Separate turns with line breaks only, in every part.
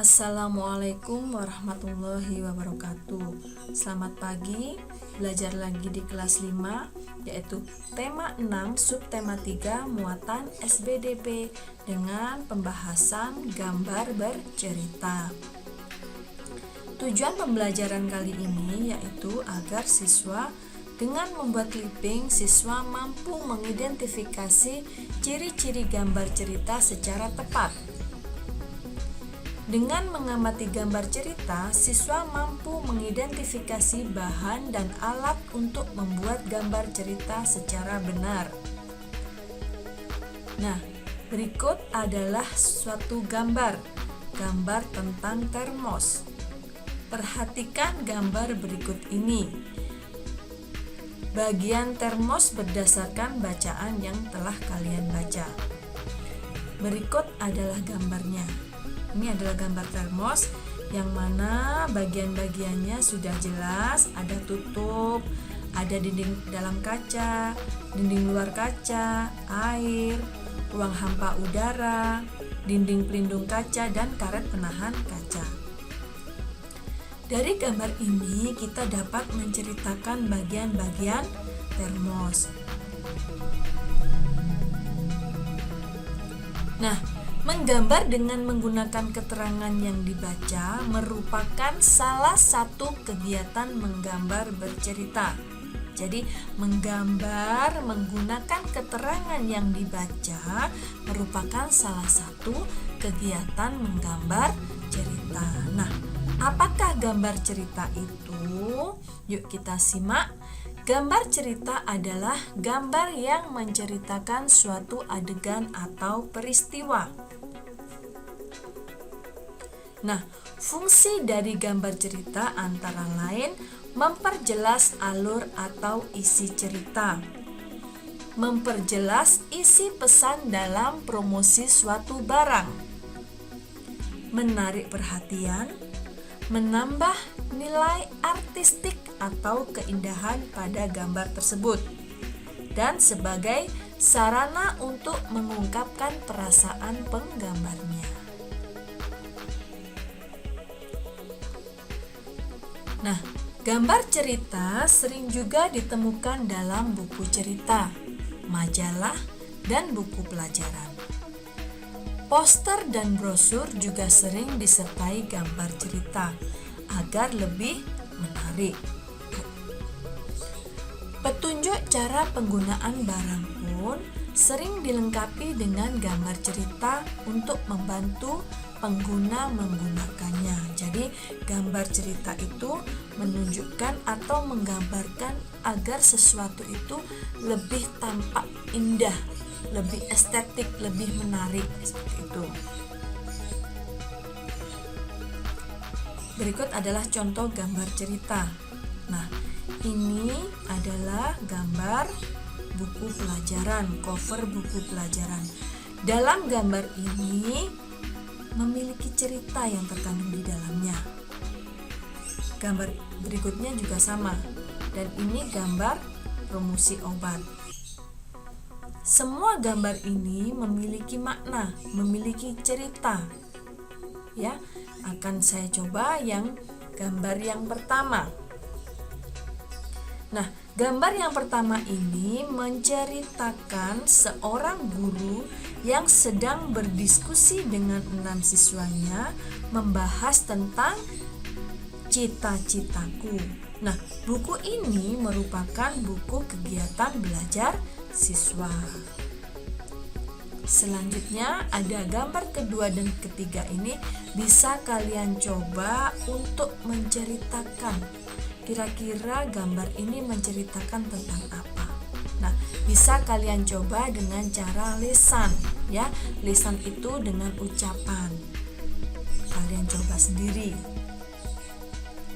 Assalamualaikum warahmatullahi wabarakatuh. Selamat pagi, belajar lagi di kelas 5, yaitu tema 6 subtema 3 muatan SBDP dengan pembahasan gambar bercerita. Tujuan pembelajaran kali ini yaitu agar siswa dengan membuat clipping, siswa mampu mengidentifikasi ciri-ciri gambar cerita secara tepat. Dengan mengamati gambar cerita, siswa mampu mengidentifikasi bahan dan alat untuk membuat gambar cerita secara benar. Nah, berikut adalah suatu gambar tentang termos. Perhatikan gambar berikut ini. Bagian termos berdasarkan bacaan yang telah kalian baca. Berikut adalah gambarnya. Ini adalah gambar termos yang mana bagian-bagiannya sudah jelas, ada tutup, ada dinding dalam kaca, dinding luar kaca, air, ruang hampa udara, dinding pelindung kaca, dan karet penahan kaca. Dari gambar ini kita dapat menceritakan bagian-bagian termos. Nah, menggambar dengan menggunakan keterangan yang dibaca merupakan salah satu kegiatan menggambar bercerita. Jadi, menggambar menggunakan keterangan yang dibaca merupakan salah satu kegiatan menggambar cerita. Nah, apakah gambar cerita itu? Yuk kita simak. Gambar cerita adalah gambar yang menceritakan suatu adegan atau peristiwa. Nah, fungsi dari gambar cerita antara lain memperjelas alur atau isi cerita, memperjelas isi pesan dalam promosi suatu barang, menarik perhatian, menambah nilai artistik atau keindahan pada gambar tersebut, dan sebagai sarana untuk mengungkapkan perasaan penggambarnya. Nah, gambar cerita sering juga ditemukan dalam buku cerita, majalah, dan buku pelajaran. Poster dan brosur juga sering disertai gambar cerita agar lebih menarik. Petunjuk cara penggunaan barang pun sering dilengkapi dengan gambar cerita untuk membantu pengguna menggunakannya. Jadi, gambar cerita itu menunjukkan atau menggambarkan agar sesuatu itu lebih tampak indah, lebih estetik, lebih menarik, seperti itu. Berikut adalah contoh gambar cerita. Nah, ini adalah gambar buku pelajaran, cover buku pelajaran. Dalam gambar ini memiliki cerita yang terkandung di dalamnya. Gambar berikutnya juga sama, dan ini gambar promosi obat. Semua gambar ini memiliki makna, memiliki cerita. Ya, akan saya coba yang gambar yang pertama. Nah, gambar yang pertama ini menceritakan seorang guru yang sedang berdiskusi dengan 6 siswanya membahas tentang cita-citaku. Nah, buku ini merupakan buku kegiatan belajar siswa. Selanjutnya ada gambar kedua dan ketiga ini bisa kalian coba untuk menceritakan. Kira-kira gambar ini menceritakan tentang apa? Nah, bisa kalian coba dengan cara lisan, ya. Lisan itu dengan ucapan. Kalian coba sendiri.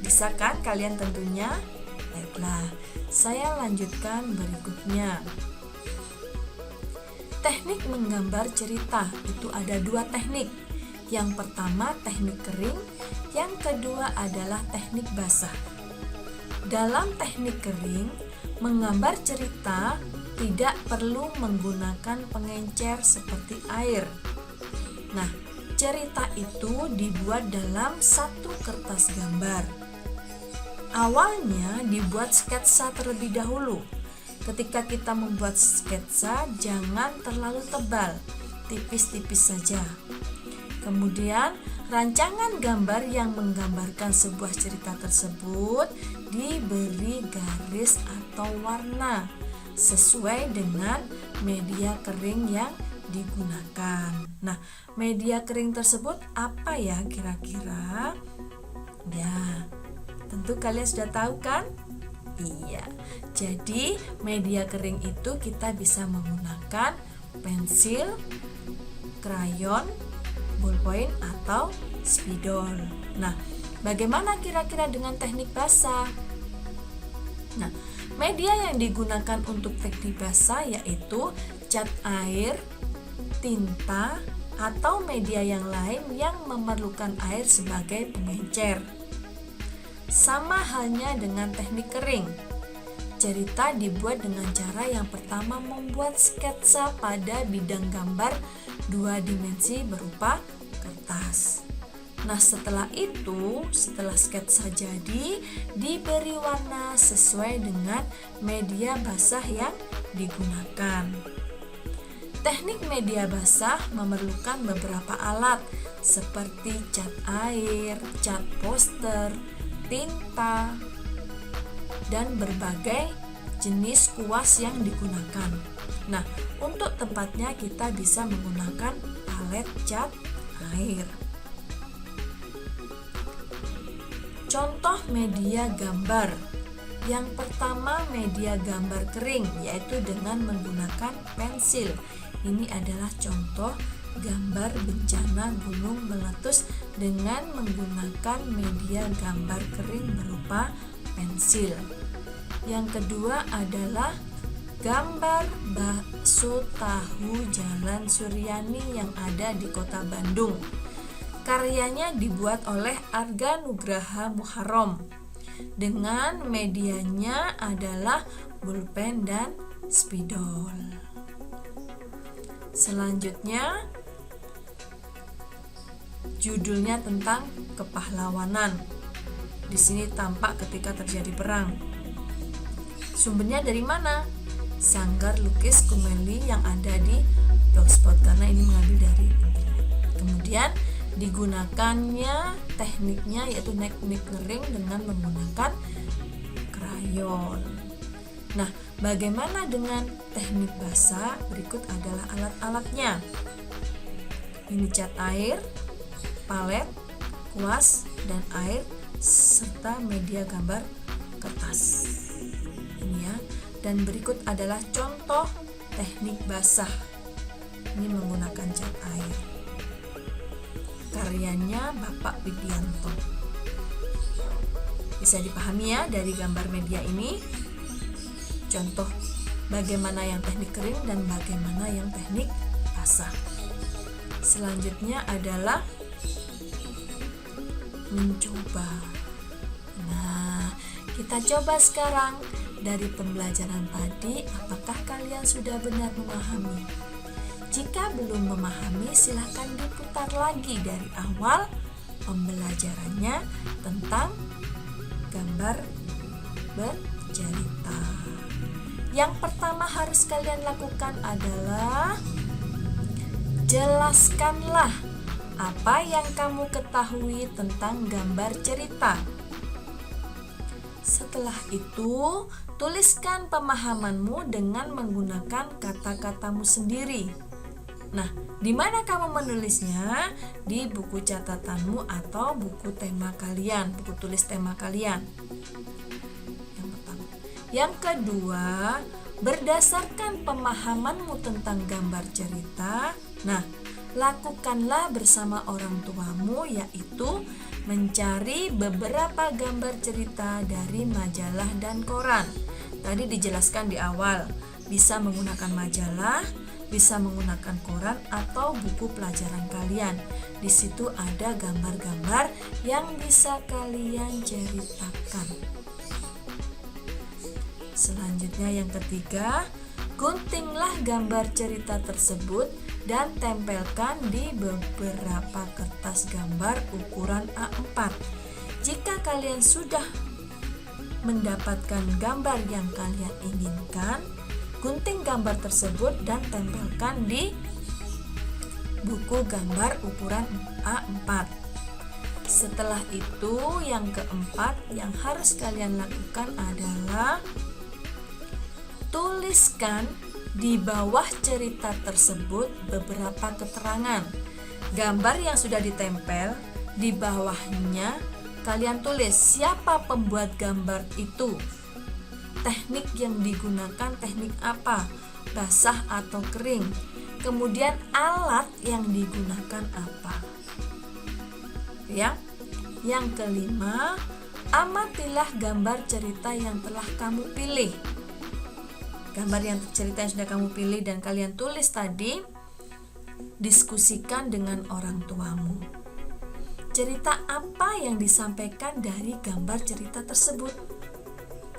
Bisa kan kalian tentunya? Baiklah, saya lanjutkan berikutnya. Teknik menggambar cerita itu ada 2 teknik. Yang pertama teknik kering, yang kedua adalah teknik basah. Dalam teknik kering, menggambar cerita tidak perlu menggunakan pengencer seperti air. Nah, cerita itu dibuat dalam satu kertas gambar. Awalnya dibuat sketsa terlebih dahulu. Ketika kita membuat sketsa, jangan terlalu tebal, tipis-tipis saja. Kemudian, rancangan gambar yang menggambarkan sebuah cerita tersebut diberi garis atau warna sesuai dengan media kering yang digunakan. Nah, media kering tersebut apa ya kira-kira? Ya, tentu kalian sudah tahu kan? Iya. Jadi, media kering itu kita bisa menggunakan pensil, krayon, ballpoint atau spidol. Nah, bagaimana kira-kira dengan teknik basah? Nah, media yang digunakan untuk teknik basah yaitu cat air, tinta, atau media yang lain yang memerlukan air sebagai pengencer. Sama halnya dengan teknik kering. Cerita dibuat dengan cara yang pertama membuat sketsa pada bidang gambar 2 dimensi berupa kertas. Nah, setelah itu, setelah sketsa jadi, diberi warna sesuai dengan media basah yang digunakan. Teknik media basah memerlukan beberapa alat seperti cat air, cat poster, tinta, dan berbagai jenis kuas yang digunakan. Nah, untuk tempatnya kita bisa menggunakan palet cat air. Contoh media gambar. Yang pertama media gambar kering, yaitu dengan menggunakan pensil. Ini adalah contoh gambar bencana gunung meletus dengan menggunakan media gambar kering berupa pensil. Yang kedua adalah gambar bakso tahu Jalan Suryani yang ada di Kota Bandung. Karyanya dibuat oleh Arga Nugraha Muharram. Dengan medianya adalah pulpen dan spidol. Selanjutnya, judulnya tentang kepahlawanan. Di sini tampak ketika terjadi perang. Sumbernya dari mana? Sanggar Lukis Kumeli yang ada di Blogspot, karena ini mengambil dari internet. Kemudian digunakannya tekniknya yaitu teknik kering dengan menggunakan krayon. Nah, bagaimana dengan teknik basah? Berikut adalah alat-alatnya. Ini cat air, palet, kuas, dan air, serta media gambar kertas. Ini ya. Dan berikut adalah contoh teknik basah. Ini menggunakan cat air. Karyanya Bapak Widianto. Bisa dipahami ya dari gambar media ini. Contoh bagaimana yang teknik kering dan bagaimana yang teknik basah. Selanjutnya adalah mencoba. Nah, kita coba sekarang dari pembelajaran tadi, apakah kalian sudah benar memahami? Jika belum memahami, silakan diputar lagi dari awal pembelajarannya tentang gambar bercerita. Yang pertama harus kalian lakukan adalah jelaskanlah apa yang kamu ketahui tentang gambar cerita. Setelah itu, tuliskan pemahamanmu dengan menggunakan kata-katamu sendiri. Nah, di mana kamu menulisnya? Di buku catatanmu atau buku tema kalian, buku tulis tema kalian. Yang pertama. Yang kedua, berdasarkan pemahamanmu tentang gambar cerita, nah, lakukanlah bersama orang tuamu, yaitu mencari beberapa gambar cerita dari majalah dan koran. Tadi dijelaskan di awal, bisa menggunakan majalah, bisa menggunakan koran atau buku pelajaran kalian. Di situ ada gambar-gambar yang bisa kalian ceritakan. Selanjutnya yang ketiga, guntinglah gambar cerita tersebut dan tempelkan di beberapa kertas gambar ukuran A4. Jika kalian sudah mendapatkan gambar yang kalian inginkan, gunting gambar tersebut dan tempelkan di buku gambar ukuran A4. Setelah itu, yang keempat yang harus kalian lakukan adalah tuliskan di bawah cerita tersebut beberapa keterangan. Gambar yang sudah ditempel, di bawahnya kalian tulis siapa pembuat gambar itu, teknik yang digunakan teknik apa, basah atau kering, kemudian alat yang digunakan apa. Ya. Yang kelima, amatilah gambar cerita yang telah kamu pilih. Gambar yang cerita yang sudah kamu pilih dan kalian tulis tadi, diskusikan dengan orang tuamu. Cerita apa yang disampaikan dari gambar cerita tersebut?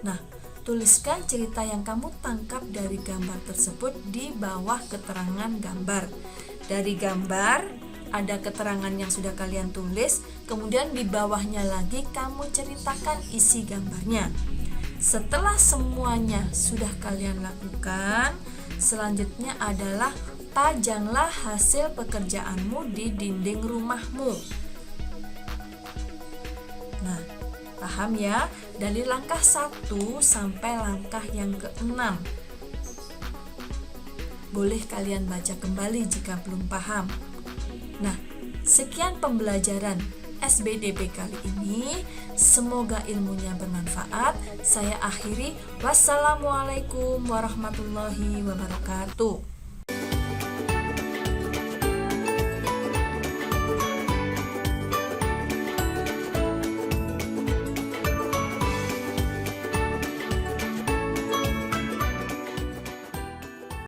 Nah, tuliskan cerita yang kamu tangkap dari gambar tersebut di bawah keterangan gambar. Dari gambar ada keterangan yang sudah kalian tulis, kemudian di bawahnya lagi kamu ceritakan isi gambarnya. Setelah semuanya sudah kalian lakukan, selanjutnya adalah pajanglah hasil pekerjaanmu di dinding rumahmu. Nah, paham ya? Dari langkah 1 sampai langkah yang ke-6. Boleh kalian baca kembali jika belum paham. Nah, sekian pembelajaran SBDP kali ini. Semoga ilmunya bermanfaat. Saya akhiri. Wassalamualaikum warahmatullahi wabarakatuh.